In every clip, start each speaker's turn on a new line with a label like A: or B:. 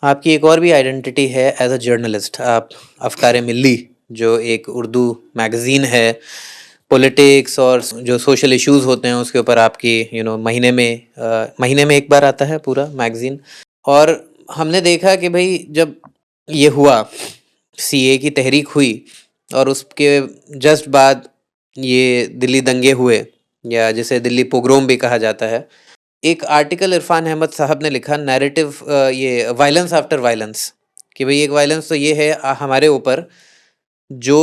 A: آپ کی ایک اور بھی آئیڈینٹی ہے ایز اے جرنلسٹ. آپ افکار ملی جو ایک اردو میگزین ہے، پولیٹکس اور جو سوشل ایشوز ہوتے ہیں اس کے اوپر آپ کی مہینے میں ایک بار آتا ہے پورا میگزین. اور ہم نے دیکھا کہ بھائی جب یہ ہوا سی اے کی تحریک ہوئی اور اس کے جسٹ بعد یہ دلی دنگے ہوئے یا جسے دلی پوگروم بھی کہا جاتا ہے، ایک آرٹیکل عرفان احمد صاحب نے لکھا نیریٹو، یہ وائلنس آفٹر وائلنس، کہ بھئی ایک وائلنس تو یہ ہے ہمارے اوپر جو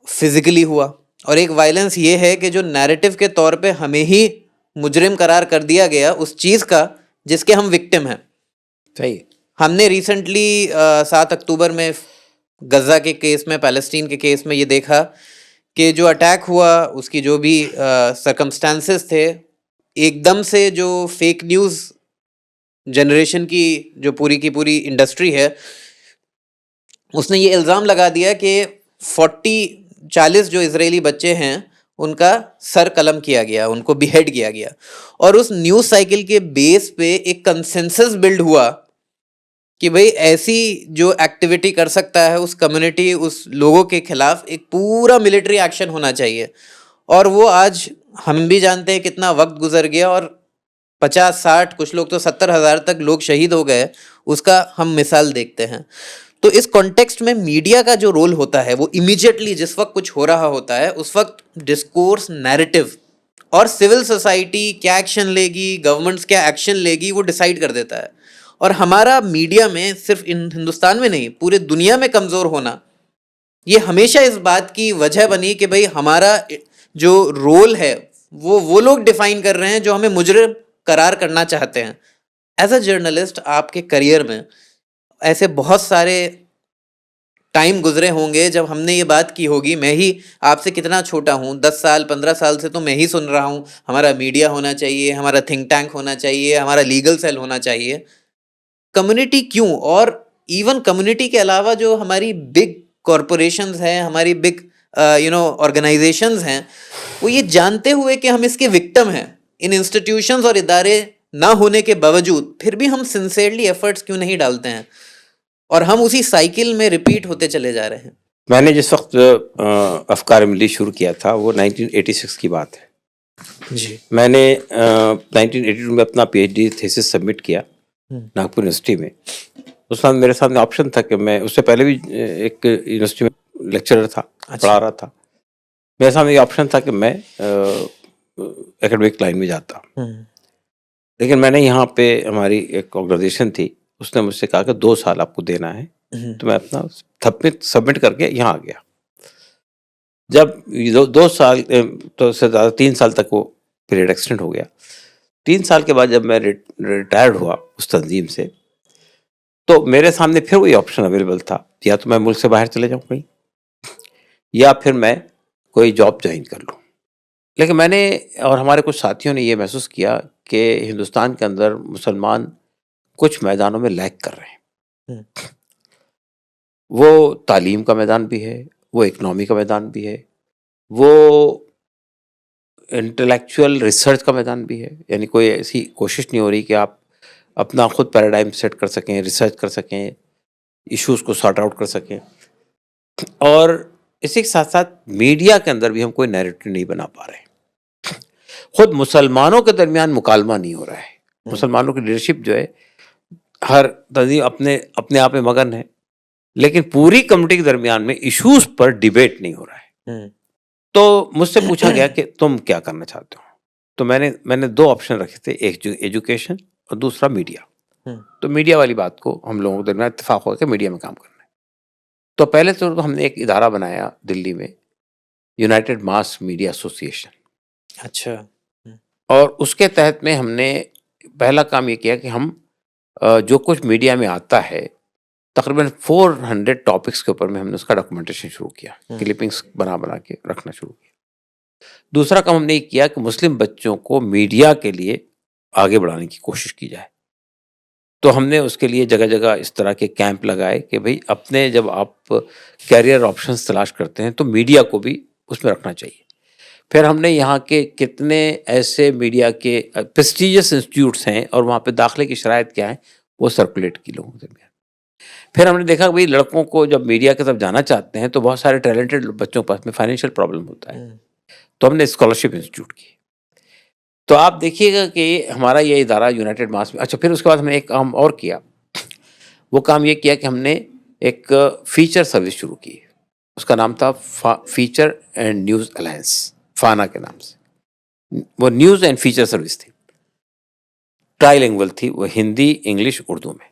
A: فزیکلی ہوا، اور ایک وائلنس یہ ہے کہ جو نیریٹو کے طور پہ ہمیں ہی مجرم قرار کر دیا گیا اس چیز کا جس کے ہم وکٹم ہیں.
B: صحیح.
A: ہم نے ریسنٹلی 7 اکتوبر میں غزہ کے کیس میں، پیلسٹین کے کیس میں یہ دیکھا کہ جو اٹیک ہوا اس کی جو بھی سرکمسٹانسز تھے، ایک دم سے جو فیک نیوز جنریشن کی جو پوری کی پوری انڈسٹری ہے، اس نے یہ الزام لگا دیا کہ 40 جو اسرائیلی بچے ہیں ان کا سر قلم کیا گیا، ان کو بیہیڈ کیا گیا. اور اس نیوز سائیکل کے بیس پہ ایک کنسنسس بلڈ ہوا کہ بھئی ایسی جو ایکٹیویٹی کر سکتا ہے اس کمیونٹی، اس لوگوں کے خلاف ایک پورا ملٹری ایکشن ہونا چاہیے. اور وہ آج ہم بھی جانتے ہیں کتنا وقت گزر گیا، اور 50-60 کچھ لوگ تو 70,000 تک لوگ شہید ہو گئے، اس کا ہم مثال دیکھتے ہیں. تو اس کانٹیکسٹ میں میڈیا کا جو رول ہوتا ہے وہ امیجیٹلی جس وقت کچھ ہو رہا ہوتا ہے اس وقت ڈسکورس، نیریٹو اور سول سوسائٹی کیا ایکشن لے گی، گورنمنٹس کیا ایکشن لے گی، وہ ڈیسائیڈ کر دیتا ہے. اور ہمارا میڈیا میں صرف ہندوستان میں نہیں پورے دنیا میں کمزور ہونا یہ ہمیشہ اس بات کی وجہ بنی کہ بھئی ہمارا جو رول ہے وہ لوگ ڈیفائن کر رہے ہیں جو ہمیں مجرم قرار کرنا چاہتے ہیں. ایز اے جرنلسٹ آپ کے کریئر میں ایسے بہت سارے ٹائم گزرے ہوں گے جب ہم نے یہ بات کی ہوگی، میں ہی آپ سے کتنا چھوٹا ہوں، 10 سال 15 سال سے تو میں ہی سن رہا ہوں ہمارا میڈیا ہونا چاہیے، ہمارا تھنک ٹینک ہونا چاہیے، ہمارا لیگل سیل ہونا چاہیے. کمیونٹی کیوں؟ اور ایون کمیونٹی کے علاوہ جو ہماری بگ کارپوریشنز ہیں، ہماری بگ آرگنائزیشنز ہیں، وہ یہ جانتے ہوئے کہ ہم اس کے وکٹم ہیں، ان انسٹیٹیوشنز اور ادارے نہ ہونے کے باوجود پھر بھی ہم سنسیئرلی ایفرٹس کیوں نہیں ڈالتے ہیں، اور ہم اسی سائیکل میں ریپیٹ ہوتے چلے جا رہے ہیں.
B: میں نے جس وقت افکار ملی شروع کیا تھا وہ 1986 کی بات ہے.
A: جی.
B: میں نے 1982 میں اپنا P H D thesis submit کیا ناگپور یونیورسٹی میں. اس وقت میرے سامنے آپشن تھا کہ میں اس سے پہلے بھی ایک یونیورسٹی میں لیکچرر تھا، پڑھا رہا تھا. میرے سامنے یہ آپشن تھا کہ میں اکیڈمک لائن میں جاتا، لیکن میں نے یہاں پہ ہماری ایک آرگنائزیشن تھی، اس نے مجھ سے کہا کہ 2 سال آپ کو دینا ہے. تو میں اپنا سبمٹ کر کے یہاں آ گیا. جب 2 سال تو سے زیادہ 3 سال تک وہ پیریڈ ایکسٹینڈ ہو گیا. 3 سال کے بعد جب میں ریٹائرڈ ہوا اس تنظیم سے، تو میرے سامنے پھر وہی آپشن اویلیبل تھا، یا تو میں ملک سے باہر چلے جاؤں کہیں، یا پھر میں کوئی جاب جوائن کر لوں. لیکن میں نے اور ہمارے کچھ ساتھیوں نے یہ محسوس کیا کہ ہندوستان کے اندر مسلمان کچھ میدانوں میں لیگ کر رہے ہیں. وہ تعلیم کا میدان بھی ہے، وہ اکنامی کا میدان بھی ہے، وہ انٹلیکچوئل ریسرچ کا میدان بھی ہے. یعنی کوئی ایسی کوشش نہیں ہو رہی کہ آپ اپنا خود پیراڈائم سیٹ کر سکیں، ریسرچ کر سکیں، ایشوز کو سارٹ آؤٹ کر سکیں. اور اسی کے ساتھ ساتھ میڈیا کے اندر بھی ہم کوئی نیریٹو نہیں بنا پا رہے. خود مسلمانوں کے درمیان مکالمہ نہیں ہو رہا ہے. مسلمانوں کی لیڈرشپ جو ہے، ہر تنظیم اپنے آپ میں مگن ہے، لیکن پوری کمیونٹی کے درمیان میں ایشوز پر ڈیبیٹ نہیں ہو رہا ہے. تو مجھ سے پوچھا گیا کہ تم کیا کرنا چاہتے ہو. تو میں نے 2 آپشن رکھے تھے، ایک ایجوکیشن اور دوسرا میڈیا. تو میڈیا والی بات کو ہم لوگوں کے درمیان اتفاق ہوا کہ میڈیا میں کام کرنا ہے. تو پہلے تو ہم نے ایک ادارہ بنایا دلی میں، یونائٹڈ ماس میڈیا ایسوسیشن.
A: اچھا.
B: اور اس کے تحت میں ہم نے پہلا کام یہ کیا کہ ہم جو کچھ میڈیا میں آتا ہے تقریباً 400 ٹاپکس کے اوپر میں ہم نے اس کا ڈاکومنٹیشن شروع کیا، کلپنگس بنا کے رکھنا شروع کیا. دوسرا کام ہم نے یہ کیا کہ مسلم بچوں کو میڈیا کے لیے آگے بڑھانے کی کوشش کی جائے. تو ہم نے اس کے لیے جگہ جگہ اس طرح کے کیمپ لگائے کہ بھئی اپنے جب آپ کیریئر آپشنز تلاش کرتے ہیں تو میڈیا کو بھی اس میں رکھنا چاہیے. پھر ہم نے یہاں کے کتنے ایسے میڈیا کے پریسٹیجیس انسٹیٹیوٹس ہیں اور وہاں پہ داخلے کی شرائط کیا ہیں وہ سرکولیٹ کی لوگوں کے درمیان. پھر ہم نے دیکھا کہ بھائی لڑکوں کو جب میڈیا کی طرف جانا چاہتے ہیں تو بہت سارے ٹیلنٹڈ بچوں کے پاس میں فائنینشیل پرابلم ہوتا ہے، تو ہم نے اسکالرشپ انسٹیٹیوٹ کی. تو آپ دیکھیے گا کہ ہمارا یہ ادارہ یونائٹیڈ ماس میں. اچھا پھر اس کے بعد ہم نے ایک کام اور کیا. وہ کام یہ کیا کہ ہم نے ایک فیچر سروس شروع کی. اس کا نام تھا فیچر اینڈ نیوز الائنس، فانا کے نام سے. وہ نیوز اینڈ فیچر سروس تھی، ٹرائی لینگویج تھی، وہ ہندی، انگلش، اردو میں.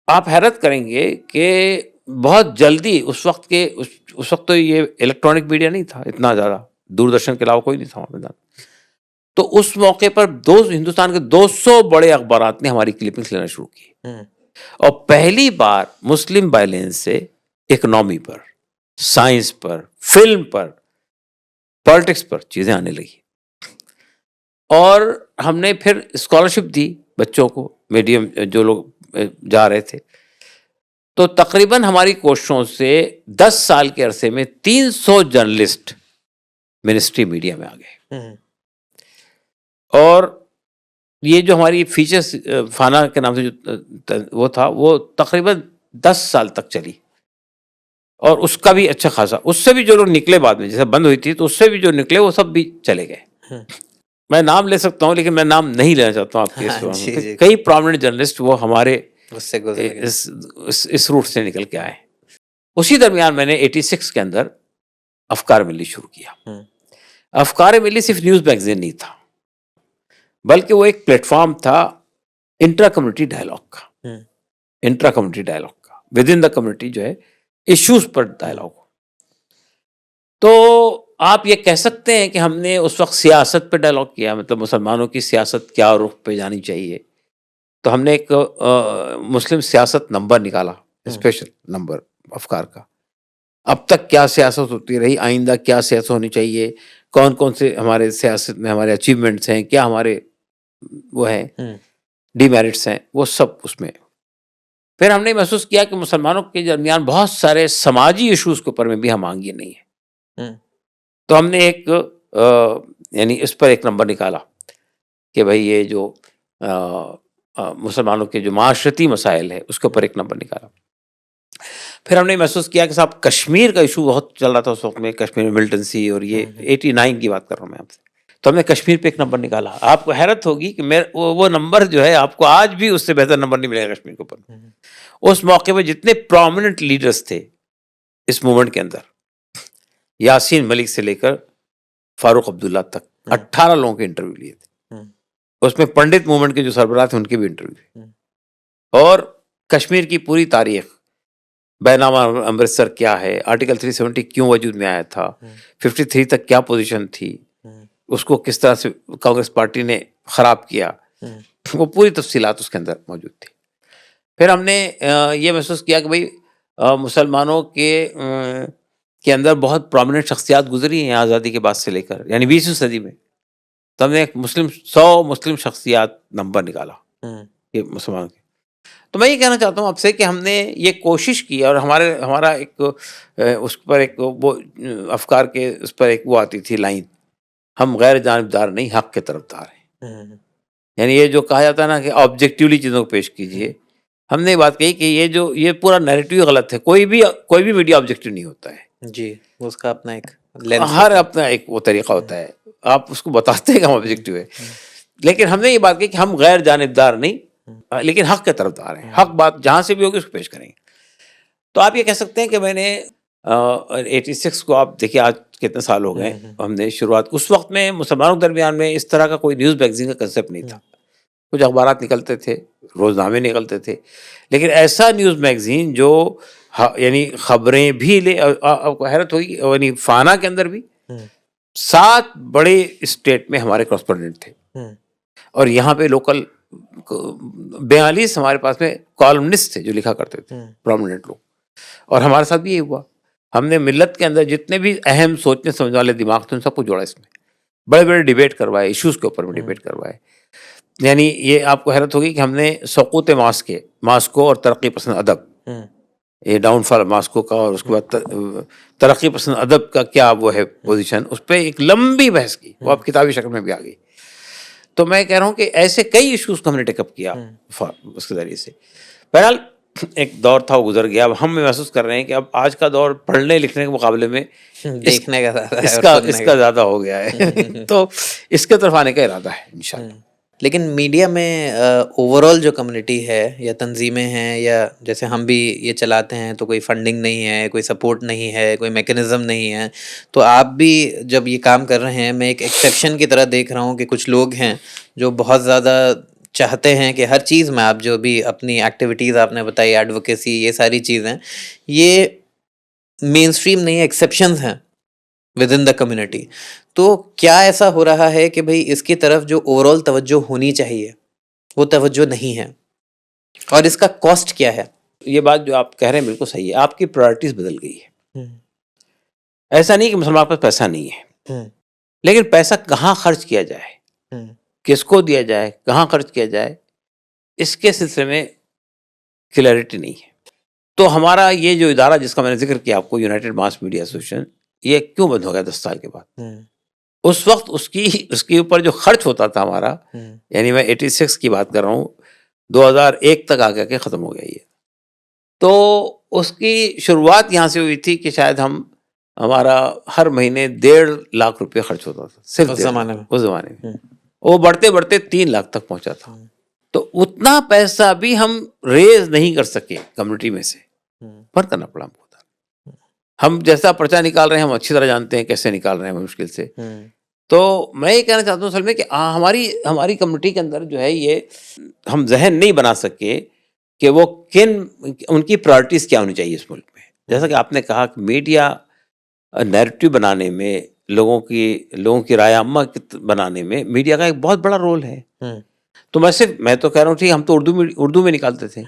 B: آپ حیرت کریں گے کہ بہت جلدی اس وقت تو یہ الیکٹرانک میڈیا نہیں تھا اتنا زیادہ، دوردرشن کے علاوہ کوئی نہیں تھا وہاں پہ. تو اس موقع پر ہندوستان کے 200 بڑے اخبارات نے ہماری کلپنگس لینا شروع کی، اور پہلی بار مسلم وائلنس سے اکنامی پر، سائنس پر، فلم پر، پالیٹکس پر چیزیں آنے لگی. اور ہم نے پھر اسکالرشپ دی بچوں کو، میڈیم جو لوگ جا رہے تھے. تو تقریباً ہماری کوششوں سے 10 سال کے عرصے میں 300 جرنلسٹ منسٹری میڈیا میں آ گئے. اور یہ جو ہماری فیچرز فانا کے نام سے جو وہ تھا، وہ تقریباً 10 سال تک چلی. اور اس کا بھی اچھا خاصا، اس سے بھی جو لوگ نکلے بعد میں، جیسے بند ہوئی تھی تو اس سے بھی جو نکلے وہ سب بھی چلے گئے. میں نام لے سکتا ہوں لیکن میں نام نہیں لینا چاہتا ہوں آپ کے. کئی پرومننٹ جرنلسٹ وہ ہمارے اس روٹ سے نکل کے آئے. اسی درمیان میں نے 86 کے اندر افکار ملی شروع کیا. افکار ملی صرف نیوز میگزین نہیں تھا، بلکہ وہ ایک پلیٹ فارم تھا انٹرا کمیونٹی ڈائلاگ کا. انٹرا کمیونٹی ڈائلاگ کا، ود ان دا کمیونٹی جو ہے ایشوز پر ڈائلاگ. تو آپ یہ کہہ سکتے ہیں کہ ہم نے اس وقت سیاست پہ ڈائلاگ کیا، مطلب مسلمانوں کی سیاست کیا رخ پہ جانی چاہیے. تو ہم نے ایک مسلم سیاست نمبر نکالا، اسپیشل نمبر افکار کا. اب تک کیا سیاست ہوتی رہی، آئندہ کیا سیاست ہونی چاہیے، کون کون سے ہمارے سیاست میں ہمارے اچیومنٹس ہیں، کیا ہمارے وہ ہیں ڈی میرٹس ہیں، وہ سب اس میں. پھر ہم نے محسوس کیا کہ مسلمانوں کے درمیان بہت سارے سماجی ایشوز کے اوپر میں بھی ہم آگے نہیں ہیں. تو ہم نے ایک یعنی اس پر ایک نمبر نکالا کہ بھائی یہ جو مسلمانوں کے جو معاشرتی مسائل ہے اس کے اوپر ایک نمبر نکالا. پھر ہم نے محسوس کیا کہ صاحب کشمیر کا ایشو بہت چل رہا تھا اس وقت میں، کشمیر میں ملٹنسی، اور یہ 89 کی بات کر رہا ہوں میں آپ سے. تو ہم نے کشمیر پہ ایک نمبر نکالا. آپ کو حیرت ہوگی کہ وہ نمبر جو ہے آپ کو آج بھی اس سے بہتر نمبر نہیں ملے گا کشمیر کے اوپر. اس موقع پہ جتنے پرومیننٹ لیڈرز تھے اس موومنٹ کے اندر، یاسین ملک سے لے کر فاروق عبداللہ تک 18 لوگوں کے انٹرویو لیے تھے. اس میں پنڈت موومنٹ کے جو سربراہ تھے ان کے بھی انٹرویو تھے. اور کشمیر کی پوری تاریخ، بینامہ امرتسر کیا ہے، آرٹیکل 370 کیوں وجود میں آیا تھا، 53 تک کیا پوزیشن تھی، اس کو کس طرح سے کانگریس پارٹی نے خراب کیا، وہ پوری تفصیلات اس کے اندر موجود تھی. پھر ہم نے یہ محسوس کیا کہ بھائی مسلمانوں کے اندر بہت پرومیننٹ شخصیات گزری ہیں آزادی کے بعد سے لے کر، یعنی 20ویں صدی میں. تو ہم نے ایک 100 مسلم شخصیات نمبر نکالا یہ مسلمانوں کے. تو میں یہ کہنا چاہتا ہوں آپ سے کہ ہم نے یہ کوشش کی، اور ہمارا ایک اس پر ایک وہ افکار کے اس پر ایک وہ آتی تھی لائن، ہم غیر جانبدار نہیں، حق کے طرفدار ہیں. یعنی یہ جو کہا جاتا ہے نا کہ آبجیکٹیولی چیزوں کو پیش کیجیے، ہم نے یہ بات کہی کہ یہ پورا نیریٹو غلط ہے. کوئی بھی میڈیا آبجیکٹیو نہیں ہوتا ہے
A: جی، اس کا اپنا ایک لینس،
B: ہر اپنا ایک وہ طریقہ ہوتا ہے. آپ اس کو بتاتے ہیں کہ ہم آبجیکٹیو ہے، لیکن ہم نے یہ بات کہی کہ ہم غیر جانبدار نہیں لیکن حق کے طرفدار ہیں. حق بات جہاں سے بھی ہوگی اس کو پیش کریں گے. تو آپ یہ کہہ سکتے ہیں کہ میں نے 86 کو، آپ دیکھیے آج کتنے سال ہو گئے ہم نے شروعات. اس وقت میں مسلمانوں کے درمیان میں اس طرح کا کوئی نیوز میگزین کا کنسیپٹ نہیں تھا. کچھ اخبارات نکلتے تھے، روزنامے نکلتے تھے، لیکن ایسا نیوز میگزین جو یعنی خبریں بھی لے. آپ کو حیرت ہوگی، یعنی فانا کے اندر بھی 7 بڑے اسٹیٹ میں ہمارے کورسپونڈنٹ تھے، اور یہاں پہ لوکل 42 ہمارے پاس میں کالمنسٹ تھے جو لکھا کرتے تھے، پرومیننٹ لوگ. اور ہمارے ساتھ بھی یہ ہوا، ہم نے ملت کے اندر جتنے بھی اہم سوچنے سمجھنے والے دماغ تھے ان سب کو جوڑا. اس میں بڑے بڑے ڈیبیٹ کروائے، ایشوز کے اوپر میں ڈیبیٹ کروائے. یعنی یہ آپ کو حیرت ہوگی کہ ہم نے سقوط ماسکو اور ترقی پسند ادب، یہ ڈاؤن فال ماسکو کا، اور اس کے بعد ترقی پسند ادب کا کیا وہ ہے پوزیشن، اس پہ ایک لمبی بحث کی، وہ اب کتابی شکل میں بھی آ گئی. تو میں کہہ رہا ہوں کہ ایسے کئی ایشوز کو ہم نے ٹیک اپ کیا اس کے ذریعے سے. بہرحال ایک دور تھا وہ گزر گیا. اب ہم محسوس کر رہے ہیں کہ اب آج کا دور پڑھنے لکھنے کے مقابلے میں
A: دیکھنے کا زیادہ ہے
B: اس کا زیادہ ہو گیا ہے. تو اس کے طرف آنے کا ارادہ ہے انشاءاللہ.
A: لیکن میڈیا میں اوور آل جو کمیونٹی ہے یا تنظیمیں ہیں یا جیسے ہم بھی یہ چلاتے ہیں تو کوئی فنڈنگ نہیں ہے, کوئی سپورٹ نہیں ہے, کوئی میکینزم نہیں ہے, تو آپ بھی جب یہ کام کر رہے ہیں, میں ایک ایکسیپشن کی طرح دیکھ رہا ہوں کہ کچھ لوگ ہیں جو بہت زیادہ چاہتے ہیں کہ ہر چیز میں آپ جو بھی اپنی ایکٹیویٹیز آپ نے بتائی, ایڈوکیسی, یہ ساری چیزیں یہ مین اسٹریم نہیں, ایکسیپشنز ہیں ود ان دا کمیونٹی. تو کیا ایسا ہو رہا ہے کہ بھئی اس کی طرف جو اوور آل توجہ ہونی چاہیے وہ توجہ نہیں ہے, اور اس کا کاسٹ کیا ہے؟
B: یہ بات جو آپ کہہ رہے ہیں بالکل صحیح ہے. آپ کی پرائرٹیز بدل گئی ہے. ایسا نہیں کہ مسلمان کے پاس پیسہ نہیں ہے, لیکن پیسہ کہاں خرچ کیا جائے, کس کو دیا جائے, کہاں خرچ کیا جائے, اس کے سلسلے میں کلیئرٹی نہیں ہے. تو ہمارا یہ جو ادارہ جس کا میں نے ذکر کیا آپ کو, یونائٹڈ ماس میڈیا ایسوسیشن, یہ کیوں بند ہو گیا 10 سال کے بعد؟ اس وقت اس کے اوپر جو خرچ ہوتا تھا ہمارا, یعنی میں 86 کی بات کر رہا ہوں, 2001 تک آ کے ختم ہو گیا یہ. تو اس کی شروعات یہاں سے ہوئی تھی کہ شاید ہمارا ہر مہینے 1.5 لاکھ روپے خرچ ہوتا تھا صرف اس زمانے میں. وہ بڑھتے بڑھتے 3 لاکھ تک پہنچا تھا. تو اتنا پیسہ بھی ہم ریز نہیں کر سکے کمیونٹی میں سے, بند کرنا پڑا ہم کو. ہم جیسا پرچہ نکال رہے ہیں ہم اچھی طرح جانتے ہیں کیسے نکال رہے ہیں مشکل سے. تو میں یہ کہنا چاہتا ہوں اصل میں کہ ہماری کمیونٹی کے اندر جو ہے یہ ہم ذہن نہیں بنا سکے کہ وہ ان کی پرائرٹیز کیا ہونی چاہیے اس ملک میں. جیسا کہ آپ نے کہا کہ میڈیا نیریٹو بنانے میں, لوگوں کی رائے عامہ بنانے میں میڈیا کا ایک بہت بڑا رول ہے. تو میں تو کہہ رہا ہوں ٹھیک, ہم تو اردو میں نکالتے تھے,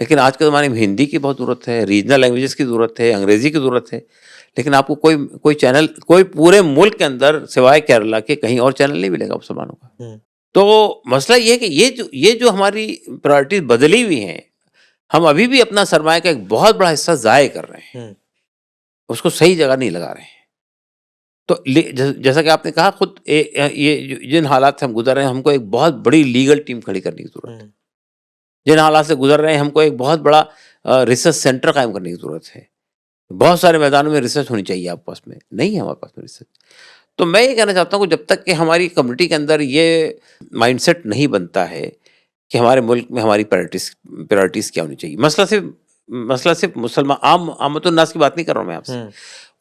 B: لیکن آج کے زمانے میں ہندی کی بہت ضرورت ہے, ریجنل لینگویجز کی ضرورت ہے, انگریزی کی ضرورت ہے. لیکن آپ کو کوئی چینل کوئی پورے ملک کے اندر سوائے کیرلا کے کہیں اور چینل نہیں ملے گا مسلمانوں کا. تو مسئلہ یہ ہے کہ یہ جو ہماری پرائرٹیز بدلی ہوئی ہیں, ہم ابھی بھی اپنا سرمایہ کا ایک بہت بڑا حصہ ضائع کر رہے ہیں, اس کو صحیح جگہ نہیں لگا رہے ہیں. تو جیسا کہ آپ نے کہا خود, یہ جن حالات سے ہم گزر رہے ہیں, ہم کو ایک بہت بڑی لیگل ٹیم کھڑی کرنے کی ضرورت ہے. جن حالات سے گزر رہے ہیں ہم کو ایک بہت بڑا ریسرچ سینٹر قائم کرنے کی ضرورت ہے. بہت سارے میدانوں میں ریسرچ ہونی چاہیے آپ پاس میں, نہیں ہے ہمارے پاس میں ریسرچ. تو میں یہ کہنا چاہتا ہوں کہ جب تک کہ ہماری کمیونٹی کے اندر یہ مائنڈ سیٹ نہیں بنتا ہے کہ ہمارے ملک میں ہماری پرائرٹیز کیا ہونی چاہیے. مسئلہ صرف مسلمان عامت الناس کی بات نہیں کر رہا ہوں میں آپ سے.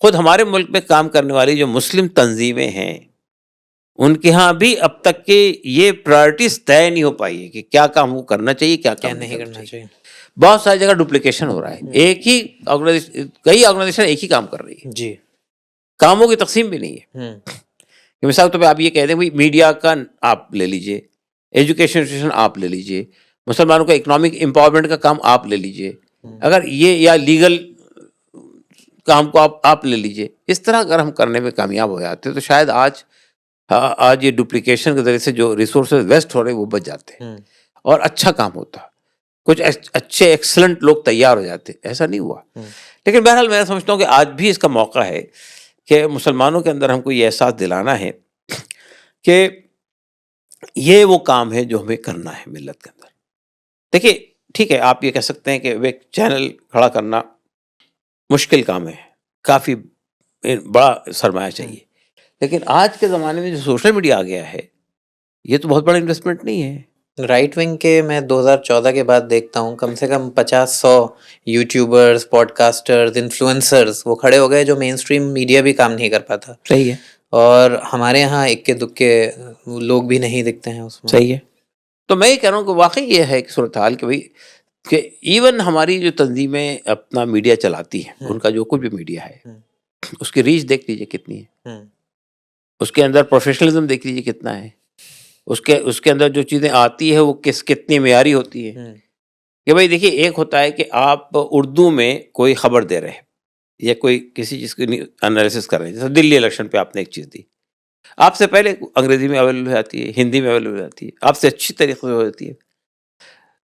B: خود ہمارے ملک میں کام کرنے والی جو مسلم تنظیمیں ہیں, ان کے ہاں بھی اب تک کہ یہ پرائرٹیز طے نہیں ہو پائی ہے کہ کیا کام وہ کرنا چاہیے, کیا کام نہیں کرنا چاہیے. بہت ساری جگہ ڈپلیکیشن ہو رہا ہے. ایک ہی کئی آرگنائزیشن ایک ہی کام کر رہی ہے,
A: جی,
B: کاموں کی تقسیم بھی نہیں ہے. مثال طور پہ آپ یہ کہہ دیں بھائی میڈیا کا آپ لے لیجئے, ایجوکیشن آپ لے لیجئے, مسلمانوں کا اکنامک امپاورمنٹ کا کام آپ لے لیجئے, اگر یہ یا لیگل کام کو آپ لے لیجئے. اس طرح اگر ہم کرنے میں کامیاب ہو جاتے تو شاید آج یہ ڈپلیکیشن کے ذریعے سے جو ریسورسز ویسٹ ہو رہے وہ بچ جاتے اور اچھا کام ہوتا, کچھ اچھے ایکسلنٹ لوگ تیار ہو جاتے. ایسا نہیں ہوا. لیکن بہرحال میں سمجھتا ہوں کہ آج بھی اس کا موقع ہے کہ مسلمانوں کے اندر ہم کو یہ احساس دلانا ہے کہ یہ وہ کام ہے جو ہمیں کرنا ہے ملت کے اندر. دیکھیے ٹھیک ہے, آپ یہ کہہ سکتے ہیں کہ ایک چینل کھڑا کرنا مشکل کام ہے, کافی بڑا سرمایہ چاہیے. لیکن آج کے زمانے میں جو سوشل میڈیا آ گیا ہے, یہ تو بہت بڑا انویسٹمنٹ نہیں ہے.
A: رائٹ ونگ کے میں 2014 کے بعد دیکھتا ہوں کم سے کم 50-100 یوٹیوبرز, پوڈ کاسٹرز, انفلوئنسرز وہ کھڑے ہو گئے جو مین اسٹریم میڈیا بھی کام نہیں کر پاتا.
B: صحیح ہے.
A: اور ہمارے ہاں اکے دکے لوگ بھی نہیں دکھتے ہیں اس میں.
B: صحیح ہے. تو میں یہ کہہ رہا ہوں کہ واقعی یہ ہے کہ صورتحال کہ بھائی کہ ایون ہماری جو تنظیمیں اپنا میڈیا چلاتی ہیں, ان کا جو کچھ بھی میڈیا ہے اس کی ریچ دیکھ لیجیے کتنی ہے, اس کے اندر پروفیشنلزم دیکھ لیجیے کتنا ہے, اس کے اندر جو چیزیں آتی ہے وہ کتنی معیاری ہوتی ہے. کہ بھائی دیکھیے, ایک ہوتا ہے کہ آپ اردو میں کوئی خبر دے رہے ہیں یا کوئی کسی چیز کی انالیسس کر رہے ہیں, جیسے دلی الیکشن پہ آپ نے ایک چیز دی, آپ سے پہلے انگریزی میں اویلیبل ہو جاتی ہے, ہندی میں اویلیبل ہو جاتی ہے, آپ سے اچھی طریقے سے ہو جاتی ہے.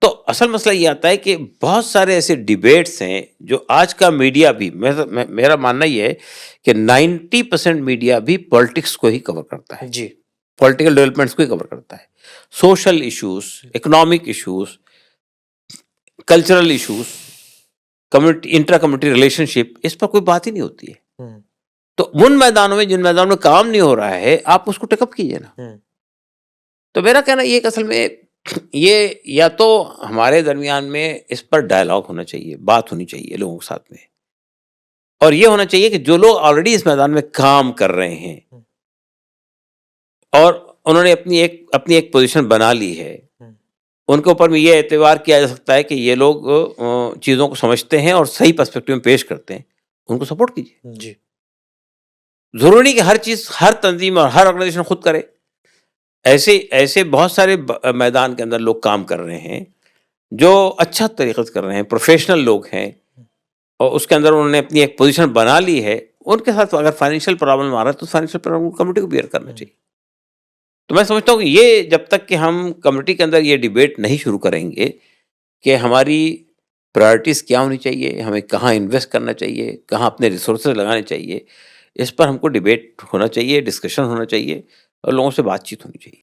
B: تو اصل مسئلہ یہ آتا ہے کہ بہت سارے ایسے ڈیبیٹس ہیں جو آج کا میڈیا بھی, میرا ماننا یہ ہے کہ 90% میڈیا بھی پولیٹکس کو ہی کور کرتا ہے.
A: جی,
B: پولیٹیکل ڈیولپمنٹس کو ہی کور کرتا ہے. Social issues, economic issues, cultural issues, community intra community relationship, اس پر کوئی بات ہی نہیں ہوتی ہے. تو ان میدانوں میں جن میدانوں میں کام نہیں ہو رہا ہے آپ اس کو ٹیک اپ کیجیے نا. تو میرا کہنا یہ کہ اصل میں یہ یا تو ہمارے درمیان میں اس پر ڈائلاگ ہونا چاہیے، بات ہونی چاہیے لوگوں کے ساتھ میں، اور یہ ہونا چاہیے کہ جو لوگ آلریڈی اس میدان میں کام کر رہے ہیں اور انہوں نے اپنی ایک پوزیشن بنا لی ہے، ان کے اوپر بھی یہ اعتبار کیا جا سکتا ہے کہ یہ لوگ چیزوں کو سمجھتے ہیں اور صحیح پرسپیکٹو میں پیش کرتے ہیں، ان کو سپورٹ کیجیے.
A: جی
B: ضروری نہیں کہ ہر چیز ہر تنظیم اور ہر آرگنائزیشن خود کرے. ایسے بہت سارے میدان کے اندر لوگ کام کر رہے ہیں جو اچھا طریقے سے کر رہے ہیں، پروفیشنل لوگ ہیں، اور اس کے اندر انہوں نے اپنی ایک پوزیشن بنا لی ہے. ان کے ساتھ اگر فائنینشیل پرابلم آ رہا ہے تو فائنینشیل پرابلم کمیٹی کو بیئر کرنا چاہیے. تو میں سمجھتا ہوں کہ یہ جب تک کہ ہم کمیٹی کے اندر یہ ڈیبیٹ نہیں شروع کریں گے کہ ہماری پرائرٹیز کیا ہونی چاہیے، ہمیں کہاں انویسٹ کرنا چاہیے، کہاں اپنے ریسورسز لگانے چاہیے، اس پر ہم کو ڈیبیٹ ہونا چاہیے، ڈسکشن ہونا چاہیے اور لوگوں سے بات چیت ہونی چاہیے.